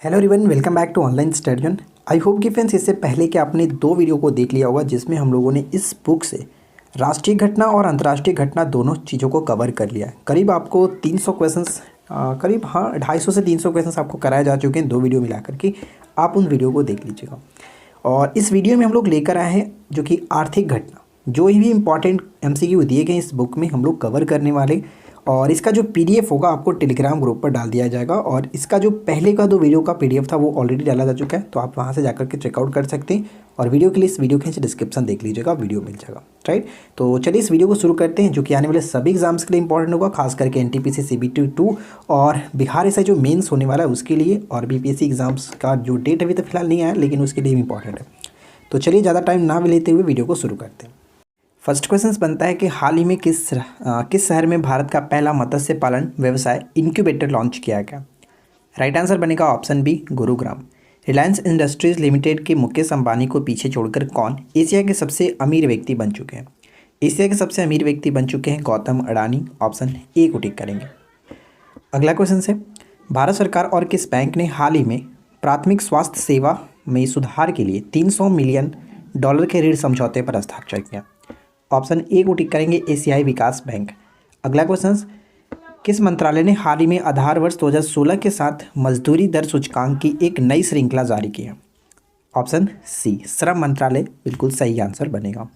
Hello everyone, welcome back to online study. I hope कि friends इससे पहले कि आपने दो वीडियो को देख लिया होगा जिसमें हम लोगों ने इस बुक से राष्ट्रीय घटना और अंतर्राष्ट्रीय घटना दोनों चीज़ों को कवर कर लिया है। करीब आपको 300 क्वेश्चंस करीब 250 से 300 क्वेश्चंस आपको कराए जा चुके हैं दो वीडियो मिला करके। आप उन वीडियो को देख लीजिएगा। और इस वीडियो में हम लोग लेकर आए हैं जो कि आर्थिक घटना, जो भी इंपॉर्टेंट MCQ दिए गए इस बुक में हम लोग कवर करने वाले। और इसका जो PDF होगा आपको टेलीग्राम ग्रुप पर डाल दिया जाएगा। और इसका जो पहले का दो वीडियो का PDF था वो ऑलरेडी डाला जा चुका है, तो आप वहाँ से जाकर के चेकआउट कर सकते हैं। और वीडियो के लिए इस वीडियो के नीचे डिस्क्रिप्शन देख लीजिएगा, वीडियो मिल जाएगा। राइट, तो चलिए इस वीडियो को शुरू करते हैं जो कि आने वाले सभी एग्जाम्स के लिए इंपॉर्टेंट होगा, खास करके NTPC CBT 2 और बिहार ऐसा जो मेंस होने वाला है उसके लिए। और BPSC एग्जाम्स का जो डेट अभी तो फिलहाल नहीं आया, लेकिन उसके लिए भी इंपॉर्टेंट है। तो चलिए ज़्यादा टाइम ना लेते हुए वीडियो को शुरू करते हैं। फर्स्ट क्वेश्चन बनता है कि हाल ही में किस शहर में भारत का पहला मत्स्य पालन व्यवसाय इंक्यूबेटर लॉन्च किया गया? राइट आंसर बनेगा option B, Gurugram. Reliance Industries Limited के मुकेश अंबानी को पीछे छोड़कर कौन एशिया के सबसे अमीर व्यक्ति बन चुके हैं? एशिया के सबसे अमीर व्यक्ति बन चुके हैं गौतम अडानी। ऑप्शन ए को टिक करेंगे। अगला क्वेश्चन है, भारत सरकार और किस बैंक ने हाल ही में प्राथमिक स्वास्थ्य सेवा में सुधार के लिए $300 मिलियन के ऋण समझौते पर हस्ताक्षर किया? ऑप्शन ए को टिक करेंगे, एशियाई विकास बैंक। अगला क्वेश्चन, किस मंत्रालय ने हाल ही में आधार वर्ष 2016 के साथ मजदूरी दर सूचकांक की एक नई श्रृंखला जारी की है? ऑप्शन सी, श्रम मंत्रालय बिल्कुल सही आंसर बनेगा।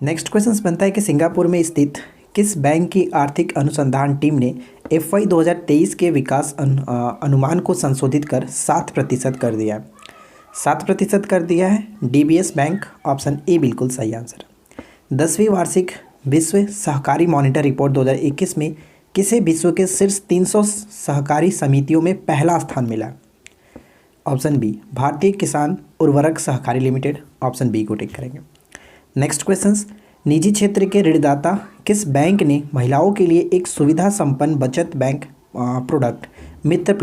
नेक्स्ट क्वेश्चन बनता है कि सिंगापुर में स्थित किस बैंक की आर्थिक अनुसंधान टीम ने FY 2023 के विकास अनुमान को संशोधित कर 7% कर दिया है? 7% कर दिया है DBS बैंक। ऑप्शन ए बिल्कुल सही आंसर। 10वीं वार्षिक विश्व सहकारी मॉनिटर रिपोर्ट 2021 में किसे विश्व के शीर्ष 300 सहकारी समितियों में पहला स्थान मिला? ऑप्शन बी, भारतीय किसान उर्वरक सहकारी लिमिटेड। ऑप्शन बी को टिक करेंगे। नेक्स्ट क्वेश्चन, निजी क्षेत्र के ऋणदाता किस बैंक ने महिलाओं के लिए एक सुविधा संपन्न बचत बैंक प्रोडक्ट मित्र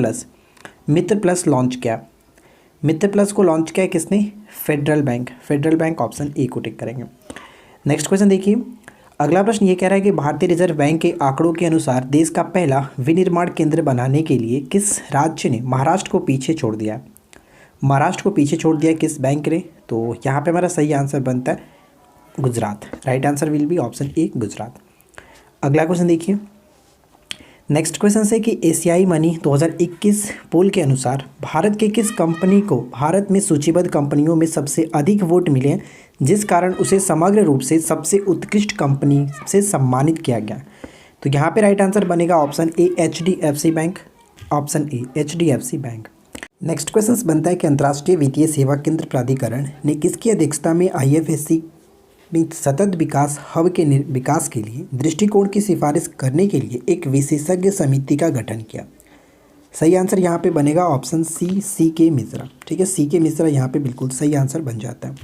प्लस लॉन्च किया? मित्र प्लस को लॉन्च किया किसने? Federal bank. Federal bank, option ए को टिक करेंगे। नेक्स्ट क्वेश्चन देखिए, अगला प्रश्न ये कह रहा है कि भारतीय रिजर्व बैंक के आंकड़ों के अनुसार देश का पहला विनिर्माण केंद्र बनाने के लिए किस राज्य ने महाराष्ट्र को पीछे छोड़ दिया? महाराष्ट्र को पीछे छोड़ दिया किस बैंक ने? तो यहाँ पे हमारा सही आंसर बनता है Gujarat. Right answer will be option A, Gujarat. अगला क्वेश्चन देखिए, नेक्स्ट क्वेश्चन है कि एशियाई मनी 2021 पोल के अनुसार भारत के किस कंपनी को भारत में सूचीबद्ध कंपनियों में सबसे अधिक वोट मिले हैं, जिस कारण उसे समग्र रूप से सबसे उत्कृष्ट कंपनी से सम्मानित किया गया? तो यहाँ पे राइट आंसर बनेगा option A, HDFC bank. Option A, HDFC bank. Next question बनता है कि अंतर्राष्ट्रीय वित्तीय सेवा केंद्र प्राधिकरण ने किसकी अध्यक्षता में IFSC में सतत विकास हब के विकास के लिए दृष्टिकोण की सिफारिश करने के लिए एक विशेषज्ञ समिति का गठन किया? सही आंसर यहाँ पे बनेगा ऑप्शन सी, CK मिश्रा। ठीक है, CK मिश्रा यहाँ पे बिल्कुल सही आंसर बन जाता है।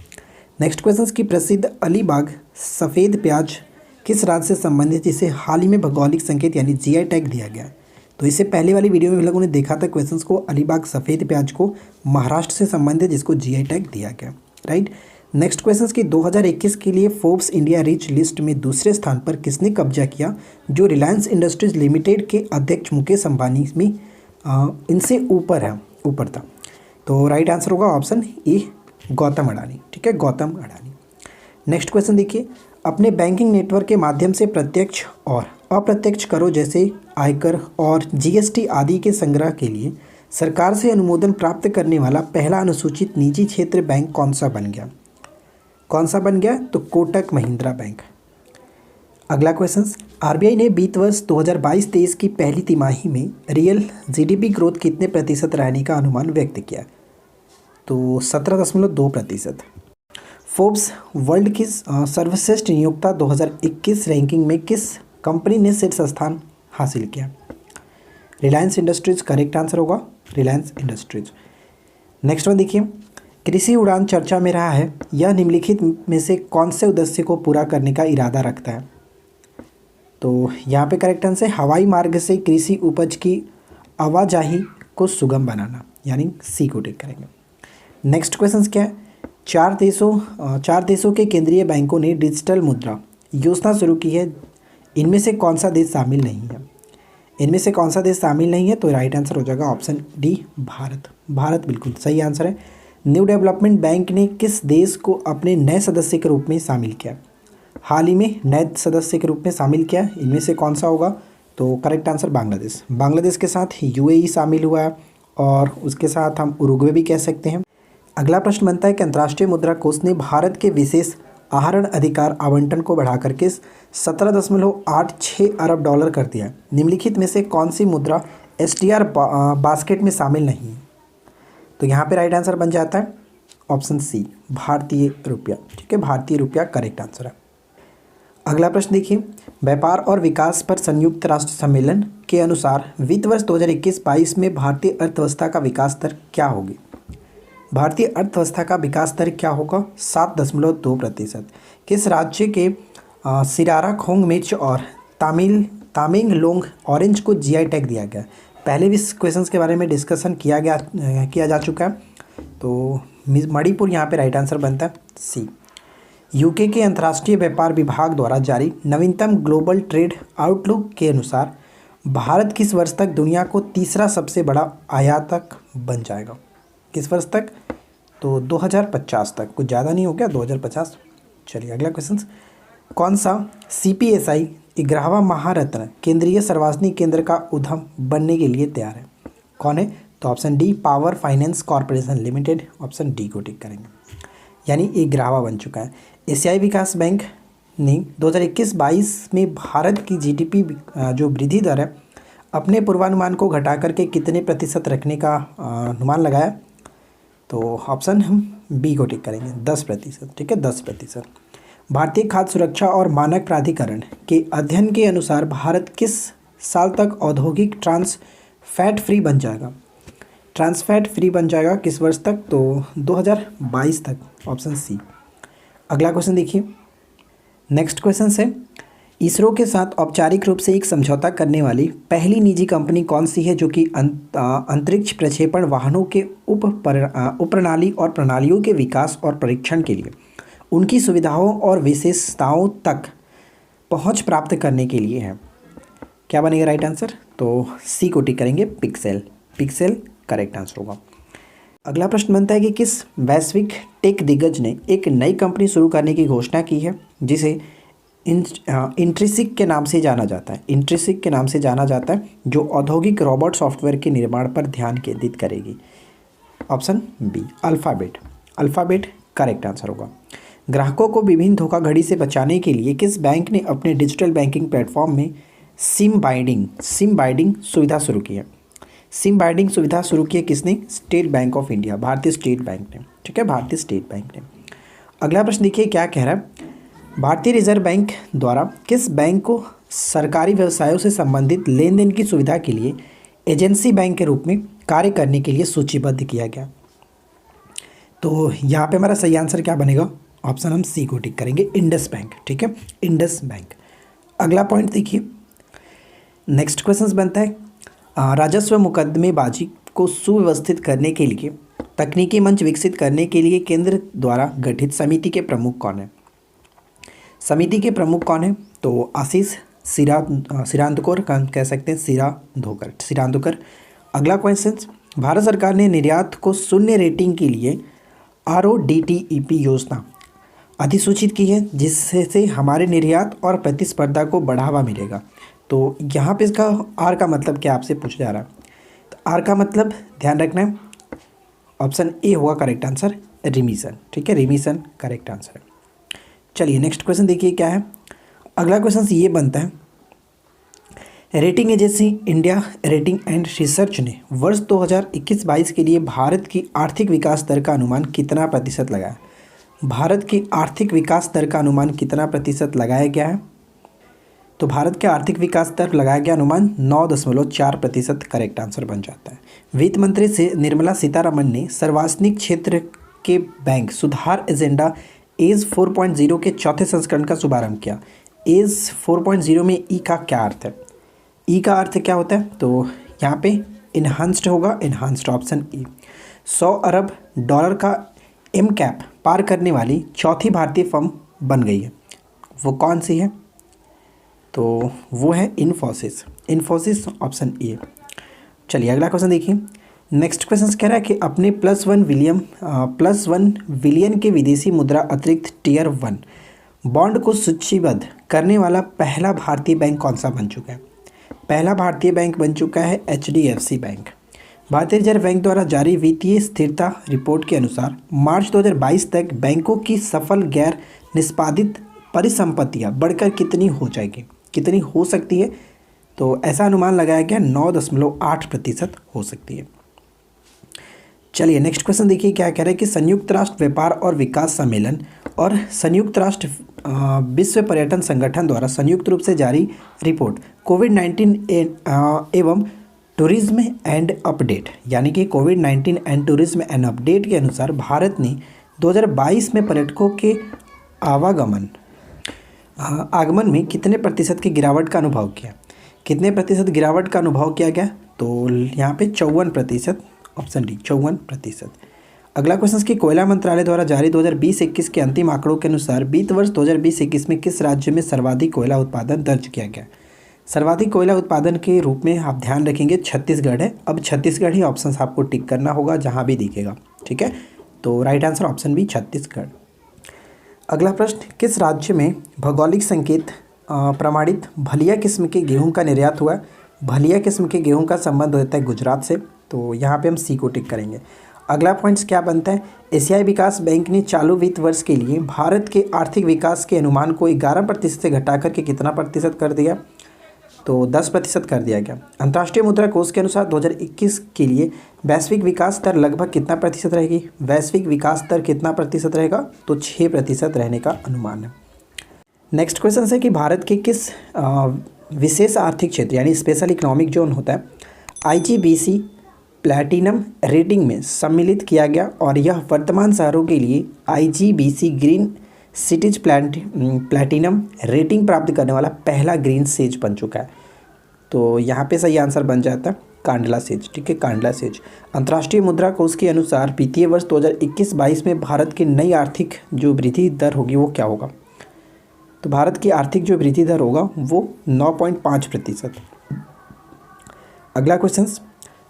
नेक्स्ट क्वेश्चन की प्रसिद्ध अलीबाग सफ़ेद प्याज किस राज्य से संबंधित जिसे हाल ही में भौगोलिक संकेत यानी GI टैग दिया गया? तो इससे पहले वाली वीडियो में हम लोगों ने देखा था क्वेश्चंस को, अलीबाग सफ़ेद प्याज को महाराष्ट्र से संबंधित जिसको GI टैग दिया गया। राइट, नेक्स्ट क्वेश्चन की 2021 के लिए फोर्ब्स इंडिया रिच लिस्ट में दूसरे स्थान पर किसने कब्जा किया, जो रिलायंस इंडस्ट्रीज लिमिटेड के अध्यक्ष मुकेश अंबानी में इनसे ऊपर था? तो राइट आंसर होगा ऑप्शन ए, गौतम अडानी। ठीक है, गौतम अडानी। नेक्स्ट क्वेश्चन देखिए, अपने बैंकिंग नेटवर्क के माध्यम से प्रत्यक्ष और अप्रत्यक्ष करों जैसे आयकर और GST आदि के संग्रह के लिए सरकार से अनुमोदन प्राप्त करने वाला पहला अनुसूचित निजी क्षेत्र बैंक कौन सा बन गया? तो कोटक महिंद्रा बैंक। अगला क्वेश्चन, RBI ने वित्त वर्ष 2022-23 की पहली तिमाही में रियल GDP ग्रोथ कितने प्रतिशत रहने का अनुमान व्यक्त किया? तो 17.2%। फोर्ब्स वर्ल्ड की सर्वश्रेष्ठ नियोक्ता 2021 रैंकिंग में किस कंपनी ने शीर्ष स्थान हासिल किया? रिलायंस इंडस्ट्रीज करेक्ट आंसर होगा, रिलायंस इंडस्ट्रीज। नेक्स्ट वन देखिए, कृषि उड़ान चर्चा में रहा है, यह निम्नलिखित में से कौन से उद्देश्य को पूरा करने का इरादा रखता है? तो यहाँ पे करेक्ट आंसर है हवाई मार्ग से कृषि उपज की आवाजाही को सुगम बनाना, यानी सी को टिक करेंगे। नेक्स्ट क्वेश्चन क्या है, चार देशों के केंद्रीय बैंकों ने डिजिटल मुद्रा योजना शुरू की है, इनमें से कौन सा देश शामिल नहीं है? तो राइट आंसर हो जाएगा ऑप्शन डी, भारत। भारत बिल्कुल सही आंसर है। न्यू डेवलपमेंट बैंक ने किस देश को अपने नए सदस्य के रूप में शामिल किया? हाल ही में नए सदस्य के रूप में शामिल किया, इनमें से कौन सा होगा? तो करेक्ट आंसर बांग्लादेश। बांग्लादेश के साथ यूएई शामिल हुआ है और उसके साथ हम उरुग्वे भी कह सकते हैं। अगला प्रश्न बनता है कि अंतर्राष्ट्रीय मुद्रा कोष ने भारत के विशेष आहरण अधिकार आवंटन को बढ़ाकर के 17.86 अरब डॉलर कर दिया है। निम्नलिखित में से कौन सी मुद्रा एसडीआर बास्केट में शामिल नहीं है? तो यहाँ पे राइट आंसर बन जाता है ऑप्शन सी, भारतीय रुपया। ठीक है, भारतीय रुपया करेक्ट आंसर है। अगला प्रश्न देखिए, व्यापार और विकास पर संयुक्त राष्ट्र सम्मेलन के अनुसार वित्त वर्ष 2021-22 में भारतीय अर्थव्यवस्था का विकास दर क्या होगी? भारतीय अर्थव्यवस्था का विकास दर क्या होगा? 7.2%। किस राज्य के सिरारा खोंग मिर्च और तामेंगलोंग ऑरेंज को जीआई टैग दिया गया? पहले भी इस क्वेश्चंस के बारे में डिस्कशन किया जा चुका है। तो मणिपुर यहाँ पे राइट आंसर बनता है सी। यूके के अंतर्राष्ट्रीय व्यापार विभाग द्वारा जारी नवीनतम ग्लोबल ट्रेड आउटलुक के अनुसार भारत किस वर्ष तक दुनिया को तीसरा सबसे बड़ा आयातक बन जाएगा? किस वर्ष तक? तो 2050 तक। कुछ ज़्यादा नहीं हो गया 2050। चलिए अगला क्वेश्चन, कौन सा CPSI 11वां महारत्न केंद्रीय सार्वजनिक केंद्र का उद्यम बनने के लिए तैयार है? कौन है? तो option D, power finance corporation limited. Option D को टिक करेंगे, यानी 11वां बन चुका है। एशियाई विकास बैंक ने 2021-22 में भारत की GDP जो वृद्धि दर है अपने पूर्वानुमान को घटा करके कितने प्रतिशत रखने का अनुमान लगाया? तो ऑप्शन हम बी को टिक करेंगे, 10%। ठीक है, 10%। भारतीय खाद्य सुरक्षा और मानक प्राधिकरण के अध्ययन के अनुसार भारत किस साल तक औद्योगिक ट्रांस फैट फ्री बन जाएगा? ट्रांस फैट फ्री बन जाएगा किस वर्ष तक? तो 2022 तक। Option C. अगला क्वेश्चन देखिए, नेक्स्ट क्वेश्चन है, इसरो के साथ औपचारिक रूप से एक समझौता करने वाली पहली निजी कंपनी कौन सी है जो कि अंतरिक्ष प्रक्षेपण वाहनों के उपप्रणाली और प्रणालियों के विकास और परीक्षण के लिए उनकी सुविधाओं और विशेषताओं तक पहुंच प्राप्त करने के लिए है? क्या बनेगा राइट आंसर? तो सी को टिक करेंगे, पिक्सेल। पिक्सेल करेक्ट आंसर होगा। अगला प्रश्न बनता है कि किस वैश्विक टेक दिग्गज ने एक नई कंपनी शुरू करने की घोषणा की है जिसे इंट्रिसिक के नाम से जाना जाता है? इंट्रिसिक के नाम से जाना जाता है, जो औद्योगिक रोबोट सॉफ्टवेयर के निर्माण पर ध्यान केंद्रित करेगी। Option B, Alphabet. Alphabet correct answer होगा। ग्राहकों को विभिन्न धोखाधड़ी से बचाने के लिए किस बैंक ने अपने डिजिटल बैंकिंग प्लेटफॉर्म में सिम बाइंडिंग सुविधा शुरू की है? सिम बाइंडिंग सुविधा शुरू की है किसने? स्टेट बैंक ऑफ इंडिया, भारतीय स्टेट बैंक ने। ठीक है, भारतीय स्टेट बैंक ने। अगला प्रश्न देखिए क्या कह रहा है, भारतीय रिजर्व बैंक द्वारा किस बैंक को सरकारी व्यवसायों से संबंधित लेन देन की सुविधा के लिए एजेंसी बैंक के रूप में कार्य करने के लिए सूचीबद्ध किया गया? तो यहाँ पे हमारा सही आंसर क्या बनेगा? ऑप्शन हम सी को टिक करेंगे, इंडस बैंक। ठीक है, इंडस बैंक। अगला पॉइंट देखिए, नेक्स्ट क्वेश्चन बनता है, राजस्व मुकदमेबाजी को सुव्यवस्थित करने के लिए तकनीकी मंच विकसित करने के लिए केंद्र द्वारा गठित समिति के प्रमुख कौन है? समिति के प्रमुख कौन है? तो आशीष सिरांदकोर कह सकते हैं, सिरांदकोर। अगला क्वेश्चन, भारत सरकार ने निर्यात को शून्य रेटिंग के लिए RODTEP योजना अधिसूचित की है जिससे हमारे निर्यात और प्रतिस्पर्धा को बढ़ावा मिलेगा। तो यहाँ पे इसका आर का मतलब क्या आपसे पूछा जा रहा है? तो आर का मतलब ध्यान रखना है, ऑप्शन ए होगा करेक्ट आंसर, रिमिशन। ठीक है, रिमिशन करेक्ट आंसर है। चलिए नेक्स्ट क्वेश्चन देखिए क्या है। अगला क्वेश्चन ये बनता है, rating agency India rating and research ने वर्ष 2021-22 के लिए भारत की आर्थिक विकास दर का अनुमान कितना प्रतिशत लगाया? भारत की आर्थिक विकास दर का अनुमान कितना प्रतिशत लगाया गया है? तो भारत के आर्थिक विकास दर लगाया गया अनुमान 9.4% करेक्ट आंसर बन जाता है। वित्त मंत्री से निर्मला सीतारमण ने सार्वजनिक क्षेत्र के बैंक सुधार एजेंडा एज 4.0 के चौथे संस्करण का शुभारंभ किया। एज 4.0 में ई का क्या अर्थ है? ई का अर्थ क्या होता है? तो यहाँ पे इन्हांस्ड होगा, इन्हांस्ड ऑप्शन ई। 100 अरब डॉलर का एम कैप पार करने वाली चौथी भारतीय फर्म बन गई है, वो कौन सी है? तो वो है इन्फोसिस। Infosys option A. चलिए अगला क्वेश्चन देखिए, नेक्स्ट क्वेश्चन कह रहा है कि अपने +1 बिलियन के विदेशी मुद्रा अतिरिक्त टियर 1 बॉन्ड को सूचीबद्ध करने वाला पहला भारतीय बैंक कौन सा बन चुका है? पहला भारतीय बैंक बन चुका है HDFC बैंक। भारतीय रिजर्व बैंक द्वारा जारी वित्तीय स्थिरता रिपोर्ट के अनुसार मार्च 2022 तक बैंकों की सफल गैर निष्पादित परिसंपत्तियां बढ़कर कितनी हो जाएगी, कितनी हो सकती है? तो ऐसा अनुमान लगाया गया 9.8% हो सकती है। चलिए नेक्स्ट क्वेश्चन देखिए क्या कह रहे हैं कि संयुक्त राष्ट्र व्यापार और विकास सम्मेलन और संयुक्त राष्ट्र विश्व पर्यटन संगठन द्वारा संयुक्त रूप से जारी रिपोर्ट कोविड-19 एवं टूरिज्म एंड अपडेट यानी कि कोविड-19 एंड टूरिज्म एंड अपडेट के अनुसार भारत ने 2022 में पर्यटकों के आगमन में कितने प्रतिशत की गिरावट का अनुभव किया? कितने प्रतिशत गिरावट का अनुभव किया गया? तो यहाँ पे 54%, ऑप्शन डी 54%। अगला क्वेश्चन कि कोयला मंत्रालय द्वारा जारी 2020-21 के अंतिम आंकड़ों के अनुसार वित्त वर्ष 2020-21 में किस राज्य में सर्वाधिक कोयला उत्पादन दर्ज किया गया? सर्वाधिक कोयला उत्पादन के रूप में आप ध्यान रखेंगे छत्तीसगढ़ है। अब छत्तीसगढ़ ही ऑप्शन आपको टिक करना होगा जहाँ भी दिखेगा, ठीक है। तो right answer option B Chhattisgarh. अगला प्रश्न, किस राज्य में भौगोलिक संकेत प्रमाणित भलिया किस्म के गेहूं का निर्यात हुआ? भलिया किस्म के गेहूं का संबंध होता है गुजरात से, तो यहाँ पे हम सी को टिक करेंगे। अगला पॉइंट्स क्या बनता है? एशियाई विकास बैंक ने चालू वित्त वर्ष के लिए भारत के आर्थिक विकास के अनुमान को 11% से घटाकर के कितना प्रतिशत कर दिया? तो 10% कर दिया गया। अंतर्राष्ट्रीय मुद्रा कोष के अनुसार 2021 के लिए वैश्विक विकास दर लगभग कितना प्रतिशत रहेगी? वैश्विक विकास दर कितना प्रतिशत रहेगा? तो 6% रहने का अनुमान है। नेक्स्ट क्वेश्चन है कि भारत के किस विशेष आर्थिक क्षेत्र यानी स्पेशल इकोनॉमिक जोन होता है IGBC प्लैटिनम रेटिंग में सम्मिलित किया गया और यह वर्तमान शहरों के लिए IGBC green cities platinum rating प्राप्त करने वाला पहला ग्रीन सेज बन चुका है। तो यहाँ पे सही आंसर बन जाता है कांडला सेज, ठीक है, कांडला सेज। अंतर्राष्ट्रीय मुद्रा कोष के अनुसार वित्तीय वर्ष 2021-22 में भारत की नई आर्थिक जो वृद्धि दर होगी वो क्या होगा? तो भारत की आर्थिक जो वृद्धि दर होगा वो 9.5%। अगला क्वेश्चन,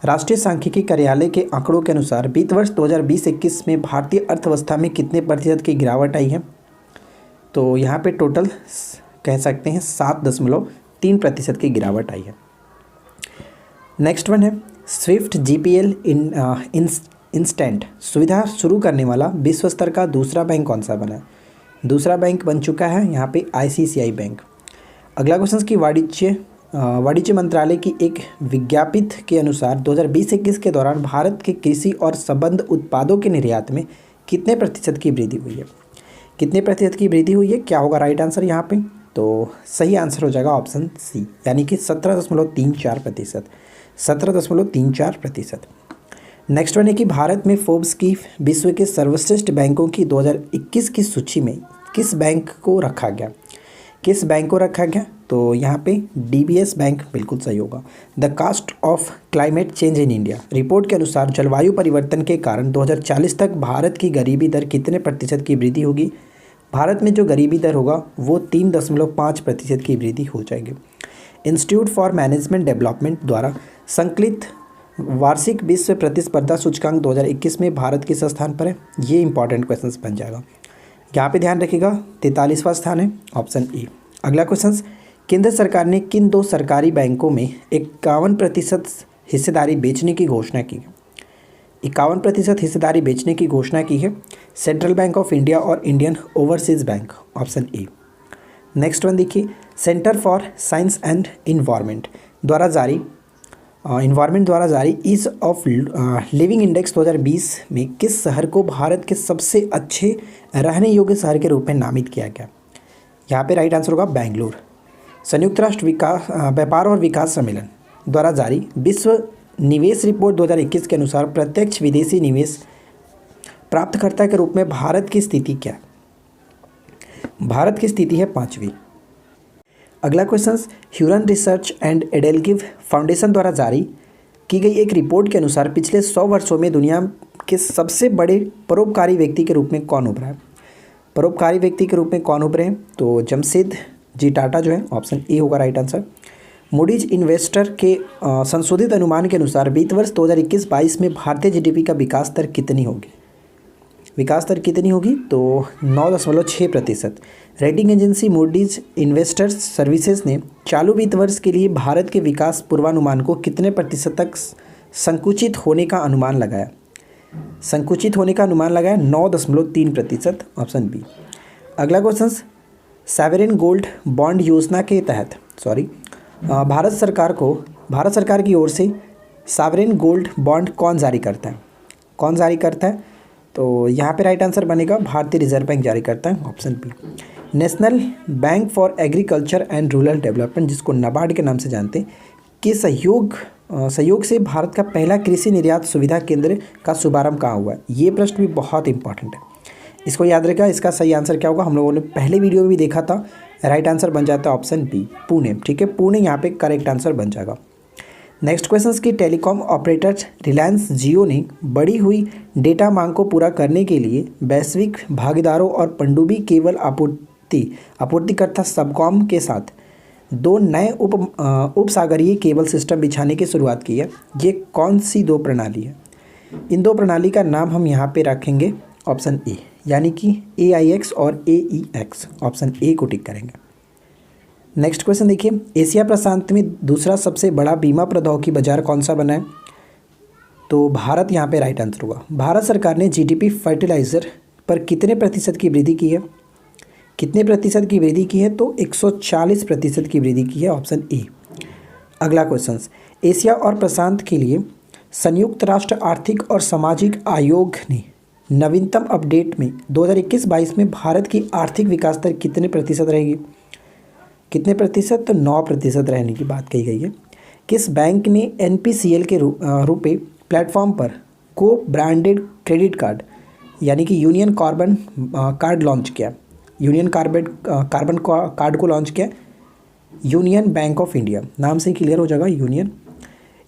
राष्ट्रीय सांख्यिकी कार्यालय के आंकड़ों के अनुसार वित्त वर्ष 2020-21 में भारतीय अर्थव्यवस्था में कितने प्रतिशत की गिरावट आई है? तो यहाँ पे टोटल कह सकते हैं 7.3% की गिरावट आई है। नेक्स्ट वन है स्विफ्ट GPL इंस्टेंट सुविधा शुरू करने वाला विश्व स्तर का दूसरा बैंक कौन सा बना है? दूसरा बैंक बन चुका है यहाँ पे ICICI बैंक। अगला क्वेश्चन की वाणिज्य मंत्रालय की एक विज्ञप्ति के अनुसार 2020-21 के दौरान भारत के कृषि और संबद्ध उत्पादों के निर्यात में कितने प्रतिशत की वृद्धि हुई है? कितने प्रतिशत की वृद्धि हुई है? क्या होगा राइट आंसर यहाँ पे? तो सही आंसर हो जाएगा ऑप्शन सी यानी कि 17.34%। 17.34%। नेक्स्ट वन है कि भारत में फोर्ब्स की विश्व के सर्वश्रेष्ठ बैंकों की 2021 की सूची में किस बैंक को रखा गया? किस बैंक को रखा गया? तो यहाँ पे DBS बैंक बिल्कुल सही होगा। The cost of climate change in India report के अनुसार जलवायु परिवर्तन के कारण 2040 तक भारत की गरीबी दर कितने प्रतिशत की वृद्धि होगी? भारत में जो गरीबी दर होगा वो 3.5% की वृद्धि हो जाएगी। इंस्टीट्यूट फॉर मैनेजमेंट डेवलपमेंट द्वारा संकलित वार्षिक विश्व प्रतिस्पर्धा सूचकांक 2021 में भारत किस स्थान पर है? ये इंपॉर्टेंट क्वेश्चन बन जाएगा, यहाँ पे ध्यान रखिएगा 43वां स्थान है, ऑप्शन ए। अगला क्वेश्चन, केंद्र सरकार ने किन 2 सरकारी बैंकों में 51% हिस्सेदारी बेचने की घोषणा की? 51% हिस्सेदारी बेचने की घोषणा की है। सेंट्रल बैंक ऑफ इंडिया और Indian overseas bank, option A. Next one देखिए, centre for science and environment द्वारा जारी ईज ऑफ लिविंग इंडेक्स 2020 में किस शहर को भारत के सबसे अच्छे रहने योग्य शहर के रूप में नामित किया गया? यहाँ पे राइट आंसर होगा बेंगलुरु। संयुक्त राष्ट्र व्यापार और विकास सम्मेलन द्वारा जारी विश्व निवेश रिपोर्ट 2021 के अनुसार प्रत्यक्ष विदेशी निवेश प्राप्तकर्ता के रूप में भारत की स्थिति क्या है? भारत की स्थिति है 5वीं। अगला question, Hurun research and EdelGive foundation द्वारा जारी की गई एक रिपोर्ट के अनुसार पिछले 100 वर्षों में दुनिया के सबसे बड़े परोपकारी व्यक्ति के रूप में कौन उभरा है? परोपकारी व्यक्ति के रूप में कौन उभरे हैं? तो जमशेद जी टाटा जो है, ऑप्शन ए होगा राइट आंसर। मूडीज इन्वेस्टर के संशोधित अनुमान के अनुसार वित्त वर्ष 2021-22 में भारतीय जीडीपी का विकास दर कितनी होगी? विकास दर कितनी होगी? तो 9.6%। Rating agency Moody's investors services ने चालू वित्त वर्ष के लिए भारत के विकास पूर्वानुमान को कितने प्रतिशत तक संकुचित होने का अनुमान लगाया? संकुचित होने का अनुमान लगाया 9.3%, ऑप्शन बी। अगला क्वेश्चन, सॉवरेन गोल्ड बॉन्ड योजना के तहत भारत सरकार की ओर से सॉवरेन गोल्ड बॉन्ड कौन जारी करता है? कौन जारी करता है? तो यहाँ पे राइट आंसर बनेगा भारतीय रिजर्व बैंक जारी करता है, option B. National bank for agriculture and rural development, जिसको नाबार्ड के नाम से जानते हैं, के सहयोग से भारत का पहला कृषि निर्यात सुविधा केंद्र का शुभारंभ कहाँ हुआ? ये प्रश्न भी बहुत इंपॉर्टेंट है, इसको याद रखा। इसका सही आंसर क्या होगा? हम लोगों ने पहले वीडियो में भी देखा था। राइट आंसर बन जाता है ऑप्शन बी, पुणे। ठीक है, पुणे यहाँ पे करेक्ट आंसर बन जाएगा। नेक्स्ट क्वेश्चन की टैलीकॉम ऑपरेटर रिलायंस जियो ने बढ़ी हुई डेटा मांग को पूरा करने के लिए वैश्विक भागीदारों और पनडुब्बी केबल आपूर्तिकर्ता सबकॉम के साथ 2 नए उपसागरीय केबल सिस्टम बिछाने की शुरुआत की है। ये कौन सी 2 प्रणाली है? इन 2 प्रणाली का नाम हम यहाँ पे रखेंगे ऑप्शन ए, यानी कि AIX और AEX, ऑप्शन ए को टिक करेंगे। नेक्स्ट क्वेश्चन देखिए, एशिया प्रशांत में दूसरा सबसे बड़ा बीमा प्रौद्योगिकी बाजार कौन सा बना है? तो भारत यहाँ पे राइट आंसर होगा। भारत सरकार ने GDP फर्टिलाइज़र पर कितने प्रतिशत की वृद्धि की है? कितने प्रतिशत की वृद्धि की है? तो 140% की वृद्धि की है, ऑप्शन ए। अगला क्वेश्चन, एशिया और प्रशांत के लिए संयुक्त राष्ट्र आर्थिक और सामाजिक आयोग ने नवीनतम अपडेट में 2021-22 में भारत की आर्थिक विकास दर कितने प्रतिशत रहेगी? कितने प्रतिशत? तो 9% रहने की बात कही गई है। किस बैंक ने NPCL के रूपे प्लेटफॉर्म पर को ब्रांडेड क्रेडिट कार्ड यानी कि यूनियन कार्बन कार्ड लॉन्च किया? यूनियन कार्बन कार्ड को लॉन्च किया यूनियन बैंक ऑफ इंडिया, नाम से क्लियर हो जाएगा।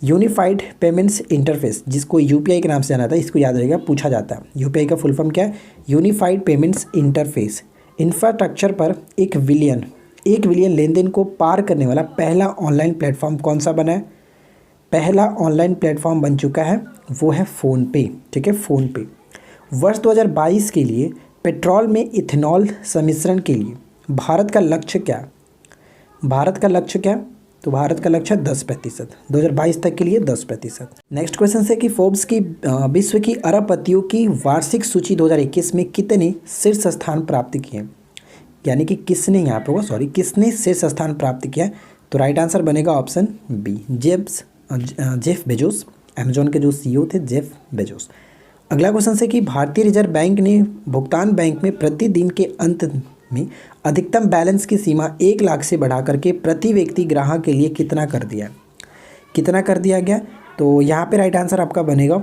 यूनिफाइड पेमेंट्स इंटरफेस, जिसको UPI के नाम से जाना था, इसको याद रहेगा, पूछा जाता है। UPI का फुल फॉर्म क्या है? Unified payments interface. इंफ्रास्ट्रक्चर पर 1 बिलियन लेन देन को पार करने वाला पहला ऑनलाइन प्लेटफॉर्म कौन सा बना है? पहला ऑनलाइन प्लेटफॉर्म बन चुका है, वो है फ़ोनपे। ठीक है, फ़ोनपे। वर्ष 2022 के लिए पेट्रोल में इथेनॉल सम्मिश्रण के लिए भारत का लक्ष्य क्या? भारत का लक्ष्य क्या? तो भारत का लक्ष्य 10%, 2022 तक के लिए 10%। नेक्स्ट क्वेश्चन है कि फोर्ब्स की विश्व की अरबपतियों की वार्षिक सूची 2021 में कितने शीर्ष स्थान प्राप्त किए? यानी कि किसने यहाँ पे होगा, किसने शीर्ष स्थान प्राप्त किया? तो राइट आंसर बनेगा option B, Jeff Bezos, Amazon के जो CEO थे, जेफ बेजोस। अगला क्वेश्चन है कि भारतीय रिजर्व बैंक ने भुगतान बैंक में प्रतिदिन के अंत में अधिकतम बैलेंस की सीमा 1 लाख से बढ़ा करके प्रति व्यक्ति ग्राहक के लिए कितना कर दिया? कितना कर दिया गया? तो यहाँ पे राइट आंसर आपका बनेगा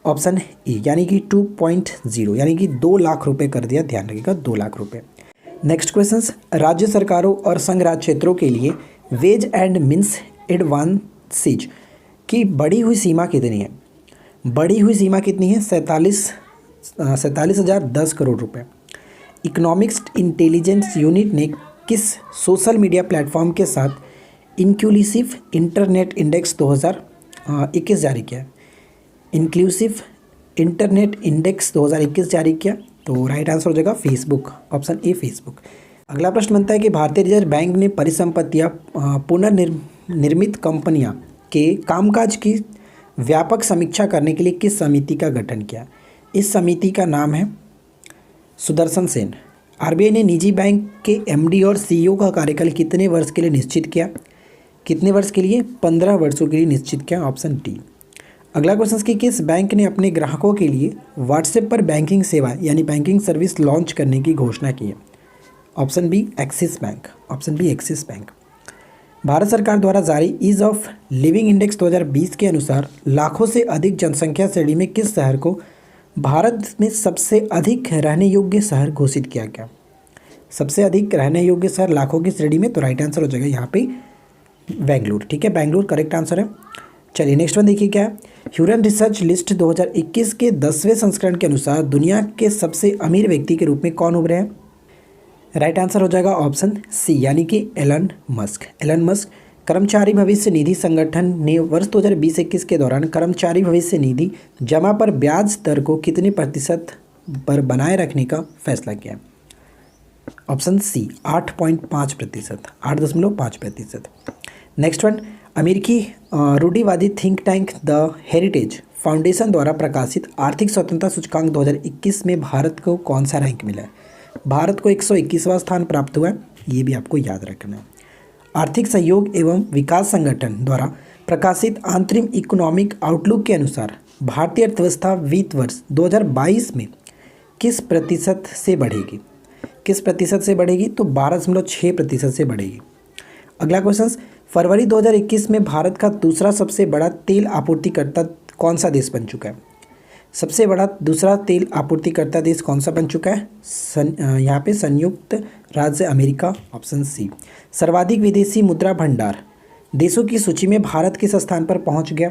ऑप्शन ए, यानी कि 2.0, यानी कि 2 लाख रुपए कर दिया। ध्यान रखिएगा, 2 लाख रुपए। नेक्स्ट क्वेश्चन, राज्य सरकारों और संघ राज्य क्षेत्रों के लिए वेज एंड मीन्स एडवांसेज की बढ़ी हुई सीमा कितनी है? बढ़ी हुई सीमा कितनी है? 47,010 करोड़ रुपए। इकोनॉमिक्स इंटेलिजेंस यूनिट ने किस सोशल मीडिया प्लेटफॉर्म के साथ इंक्लूसिव इंटरनेट इंडेक्स 2021 जारी किया? इंक्लूसिव इंटरनेट इंडेक्स 2021 जारी किया। तो राइट आंसर हो जाएगा फेसबुक, ऑप्शन ए, फेसबुक। अगला प्रश्न बनता है कि भारतीय रिजर्व बैंक ने परिसंपत्तियां पुनर्निर्मित कंपनियां के कामकाज की व्यापक समीक्षा करने के लिए किस समिति का गठन किया? इस समिति का नाम है सुदर्शन सेन। RBI ने निजी बैंक के MD और CEO का कार्यकाल कितने वर्ष के लिए निश्चित किया? कितने वर्ष के लिए? 15 वर्षों के लिए निश्चित किया, ऑप्शन डी। अगला क्वेश्चन कि किस बैंक ने अपने ग्राहकों के लिए व्हाट्सएप पर बैंकिंग सेवा यानी बैंकिंग सर्विस लॉन्च करने की घोषणा की है? Option B, Axis Bank, option B, Axis Bank. Bharat सरकार द्वारा जारी ईज ऑफ लिविंग इंडेक्स 2020 के अनुसार लाखों से अधिक जनसंख्या श्रेणी में किस शहर को भारत में सबसे अधिक रहने योग्य शहर घोषित किया गया? सबसे अधिक रहने योग्य शहर लाखों की श्रेणी में, तो राइट आंसर हो जाएगा यहाँ पे बेंगलुरु। ठीक है, बेंगलुरु करेक्ट आंसर है। चलिए नेक्स्ट वन देखिए क्या है। ह्यूरन रिसर्च लिस्ट 2021 के 10वें संस्करण के अनुसार दुनिया के सबसे अमीर व्यक्ति के रूप में कौन उभरे हैं? राइट आंसर हो जाएगा ऑप्शन सी, यानी कि एलन मस्क। एलन मस्क कर्मचारी भविष्य निधि संगठन ने वर्ष 2020-21 के दौरान कर्मचारी भविष्य निधि जमा पर ब्याज दर को कितने प्रतिशत पर बनाए रखने का फैसला किया? Option C 8.5%, 8.5%। नेक्स्ट वन, अमेरिकी रूढ़िवादी think tank the heritage foundation द्वारा प्रकाशित आर्थिक स्वतंत्रता सूचकांक 2021 में भारत को कौन सा रैंक मिला है? भारत को 121वां स्थान प्राप्त हुआ है, ये भी आपको याद रखना है। आर्थिक सहयोग एवं विकास संगठन द्वारा प्रकाशित अंतरिम इकोनॉमिक आउटलुक के अनुसार भारतीय अर्थव्यवस्था वित्त वर्ष 2022 में किस प्रतिशत से बढ़ेगी? किस प्रतिशत से बढ़ेगी? तो 12.6% से बढ़ेगी। अगला क्वेश्चन, फरवरी 2021 में भारत का दूसरा सबसे बड़ा तेल आपूर्तिकर्ता कौन सा देश बन चुका है? सबसे बड़ा दूसरा तेल आपूर्तिकर्ता देश कौन सा बन चुका है? यहाँ पे संयुक्त राज्य अमेरिका, ऑप्शन सी। सर्वाधिक विदेशी मुद्रा भंडार देशों की सूची में भारत किस स्थान पर पहुँच गया?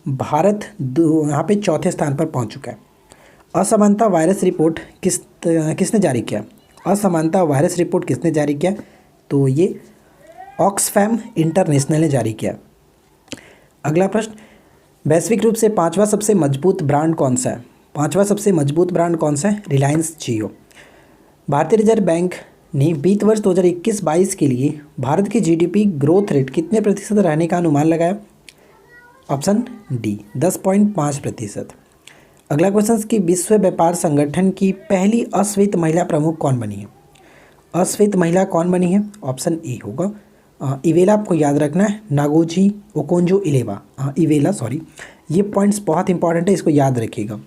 भारत यहाँ पे चौथे स्थान पर पहुँच चुका है। असमानता वायरस रिपोर्ट किसने जारी किया? असमानता वायरस रिपोर्ट किसने जारी किया? तो ये ऑक्सफैम इंटरनेशनल ने जारी किया। अगला प्रश्न, वैश्विक रूप से पांचवा सबसे मजबूत ब्रांड कौन सा है? पांचवा सबसे मजबूत ब्रांड कौन सा है? रिलायंस जियो। भारतीय रिजर्व बैंक ने वित्त वर्ष 2021-22 के लिए भारत की जीडीपी ग्रोथ रेट कितने प्रतिशत रहने का अनुमान लगाया? Option D 10.5%। अगला क्वेश्चन कि विश्व व्यापार संगठन की पहली अश्वेत महिला प्रमुख कौन बनी है? अश्वेत महिला कौन बनी है? ऑप्शन ए होगा इवेला, आपको याद रखना है, नागोजी ओकोंजो इवेला, सॉरी। ये पॉइंट्स बहुत इंपॉर्टेंट है, इसको याद रखिएगा।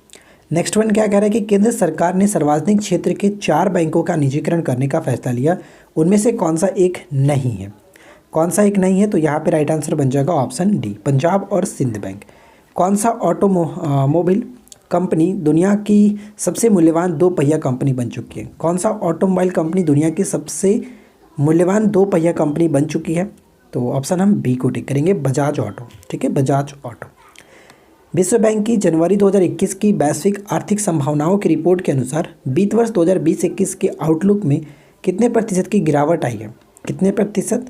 नेक्स्ट वन क्या कह रहा है कि केंद्र सरकार ने सार्वजनिक क्षेत्र के 4 बैंकों का निजीकरण करने का फैसला लिया, उनमें से कौन सा एक नहीं है? कौन सा एक नहीं है? तो यहाँ पे राइट आंसर बन जाएगा ऑप्शन डी, पंजाब और सिंध बैंक। कौन सा ऑटोमोबाइल कंपनी दुनिया की सबसे मूल्यवान 2 पहिया कंपनी बन चुकी है? कौन सा ऑटोमोबाइल कंपनी दुनिया की सबसे मूल्यवान 2 पहिया कंपनी बन चुकी है? तो ऑप्शन हम बी को टिक करेंगे, बजाज ऑटो। ठीक है, बजाज ऑटो। विश्व बैंक की जनवरी 2021 की वैश्विक आर्थिक संभावनाओं की रिपोर्ट के अनुसार वित्त वर्ष 2020-21 के आउटलुक में कितने प्रतिशत की गिरावट आई है? कितने प्रतिशत?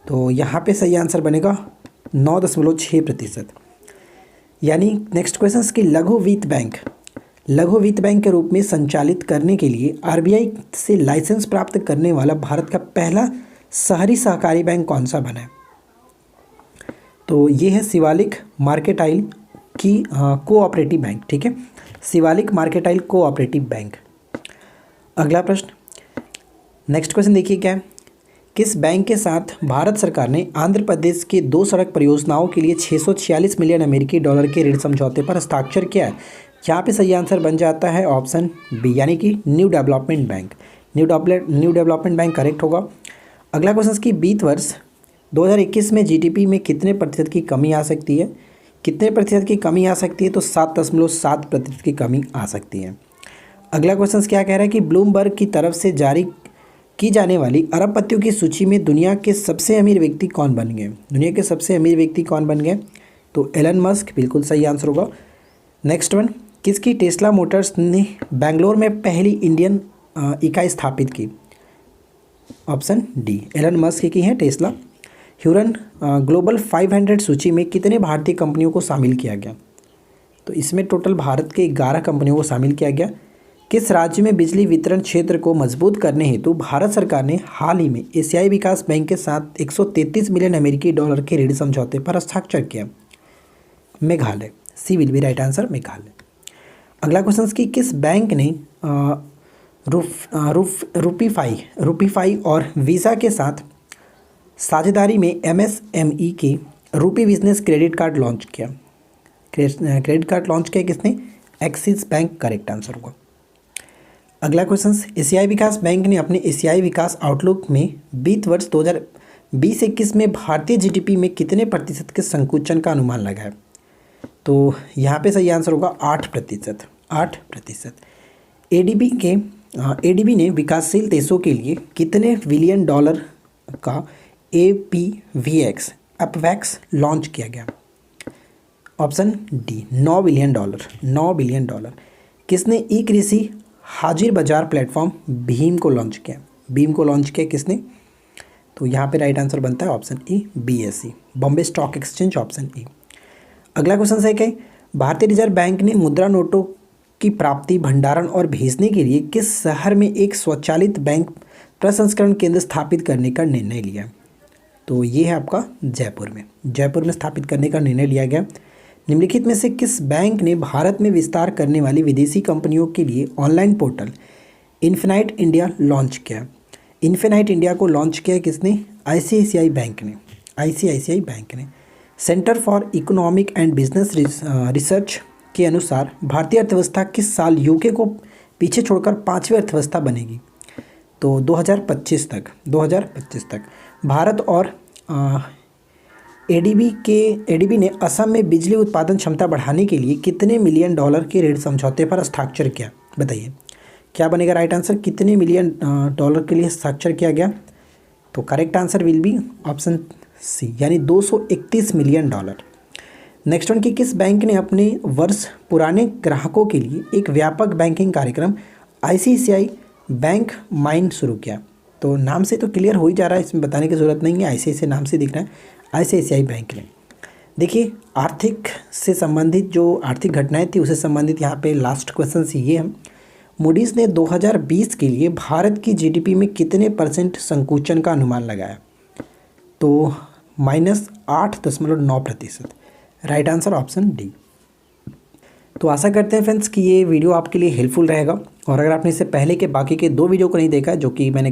तो यहाँ पे सही आंसर बनेगा 9.6%। यानी नेक्स्ट क्वेश्चन कि लघु वित्त बैंक के रूप में संचालित करने के लिए आरबीआई से लाइसेंस प्राप्त करने वाला भारत का पहला शहरी सहकारी बैंक कौन सा बना है? तो ये है शिवालिक मार्केटाइल की कोऑपरेटिव बैंक। ठीक है, शिवालिक मार्केटाइल कोऑपरेटिव बैंक। अगला प्रश्न, नेक्स्ट क्वेश्चन देखिए क्या है, किस बैंक के साथ भारत सरकार ने आंध्र प्रदेश के 2 सड़क परियोजनाओं के लिए 646 मिलियन अमेरिकी डॉलर के ऋण समझौते पर हस्ताक्षर किया है? यहाँ पे सही आंसर बन जाता है ऑप्शन बी, यानी कि new development bank. New development bank correct होगा। अगला क्वेश्चन की वित्त वर्ष 2021 में जीडीपी में कितने प्रतिशत की कमी आ सकती है? कितने प्रतिशत की कमी आ सकती है? तो 7.7% की कमी आ सकती है। अगला क्वेश्चन क्या कह रहा है कि ब्लूमबर्ग की तरफ से जारी की जाने वाली अरबपतियों की सूची में दुनिया के सबसे अमीर व्यक्ति कौन बन गए? दुनिया के सबसे अमीर व्यक्ति कौन बन गए? तो एलन मस्क बिल्कुल सही आंसर होगा। नेक्स्ट वन, किसकी टेस्ला मोटर्स ने बेंगलोर में पहली इंडियन इकाई स्थापित की? ऑप्शन डी, एलन मस्क की है टेस्ला। ह्यूरन ग्लोबल 500 सूची में कितने भारतीय कंपनियों को शामिल किया गया? तो इसमें टोटल भारत के 11 कंपनियों को शामिल किया गया। किस राज्य में बिजली वितरण क्षेत्र को मजबूत करने हेतु भारत सरकार ने हाल ही में एशियाई विकास बैंक के साथ 133 मिलियन अमेरिकी डॉलर के ऋण समझौते पर हस्ताक्षर किया? Meghalaya, C will be right answer, Meghalaya. अगला क्वेश्चन की किस बैंक ने रूपीफाई और वीज़ा के साथ साझेदारी में एमएसएमई के रूपी बिजनेस क्रेडिट कार्ड लॉन्च किया? क्रेडिट कार्ड लॉन्च किया किसने? एक्सिस बैंक करेक्ट आंसर होगा। अगला क्वेश्चन, एशियाई विकास बैंक ने अपने एशियाई विकास आउटलुक में वित्त वर्ष 2020-21 में भारतीय जीडीपी में कितने प्रतिशत के संकुचन का अनुमान लगाया? तो यहाँ पे सही आंसर होगा 8%। 8%। एडीबी ने विकासशील देशों के लिए कितने बिलियन डॉलर का अपवैक्स लॉन्च किया गया? Option D, 9 billion dollar. 9 billion dollar. किसने ई कृषि हाजिर बाजार प्लेटफॉर्म भीम को लॉन्च किया? भीम को लॉन्च किया किसने? तो यहाँ पे राइट आंसर बनता है option A BSE, Bombay stock exchange, option A. अगला क्वेश्चन है कि भारतीय रिजर्व बैंक ने मुद्रा नोटों की प्राप्ति, भंडारण और भेजने के लिए किस शहर में एक स्वचालित बैंक प्रसंस्करण केंद्र स्थापित करने का निर्णय लिया? तो ये है आपका जयपुर में स्थापित करने का निर्णय लिया गया। निम्नलिखित में से किस बैंक ने भारत में विस्तार करने वाली विदेशी कंपनियों के लिए online portal infinite India launch किया? इन्फिनाइट इंडिया को लॉन्च किया किसने? ICICI बैंक ने। Centre for economic and business research के अनुसार भारतीय अर्थव्यवस्था किस साल यूके को पीछे छोड़कर 5वीं अर्थव्यवस्था बनेगी? तो 2025 तक। भारत और एडीबी ने असम में बिजली उत्पादन क्षमता बढ़ाने के लिए कितने मिलियन डॉलर के ऋण समझौते पर हस्ताक्षर किया? बताइए क्या बनेगा राइट आंसर? कितने मिलियन डॉलर के लिए हस्ताक्षर किया गया? तो correct answer will be option C, यानी 231 मिलियन डॉलर। नेक्स्ट वन कि किस बैंक ने अपने वर्ष पुराने ग्राहकों के लिए एक व्यापक बैंकिंग कार्यक्रम ICICI बैंक माइंड शुरू किया? तो नाम से तो क्लियर हो ही जा रहा है, इसमें बताने की ज़रूरत नहीं है, ICICI नाम से दिख रहा है, ICICI बैंक ने। देखिए आर्थिक से संबंधित जो आर्थिक घटनाएं थी उससे संबंधित यहाँ पे लास्ट क्वेश्चन ये है। मूडीज़ ने 2020 के लिए भारत की GDP में कितने % संकुचन का अनुमान लगाया? तो -8.9%। Right answer option D. तो आशा करते हैं फ्रेंड्स कि ये वीडियो आपके लिए हेल्पफुल रहेगा, और अगर आपने इससे पहले के बाकी के 2 वीडियो को नहीं देखा जो कि मैंने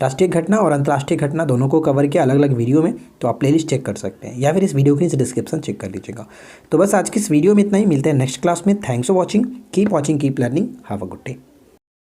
राष्ट्रीय घटना और अंतर्राष्ट्रीय घटना दोनों को कवर किया अलग अलग वीडियो में, तो आप प्लेलिस्ट चेक कर सकते हैं या फिर इस वीडियो के नीचे डिस्क्रिप्शन चेक कर लीजिएगा। तो बस आज की इस वीडियो में इतना ही, मिलते हैं नेक्स्ट क्लास में। Thanks for watching, keep learning, have a good day.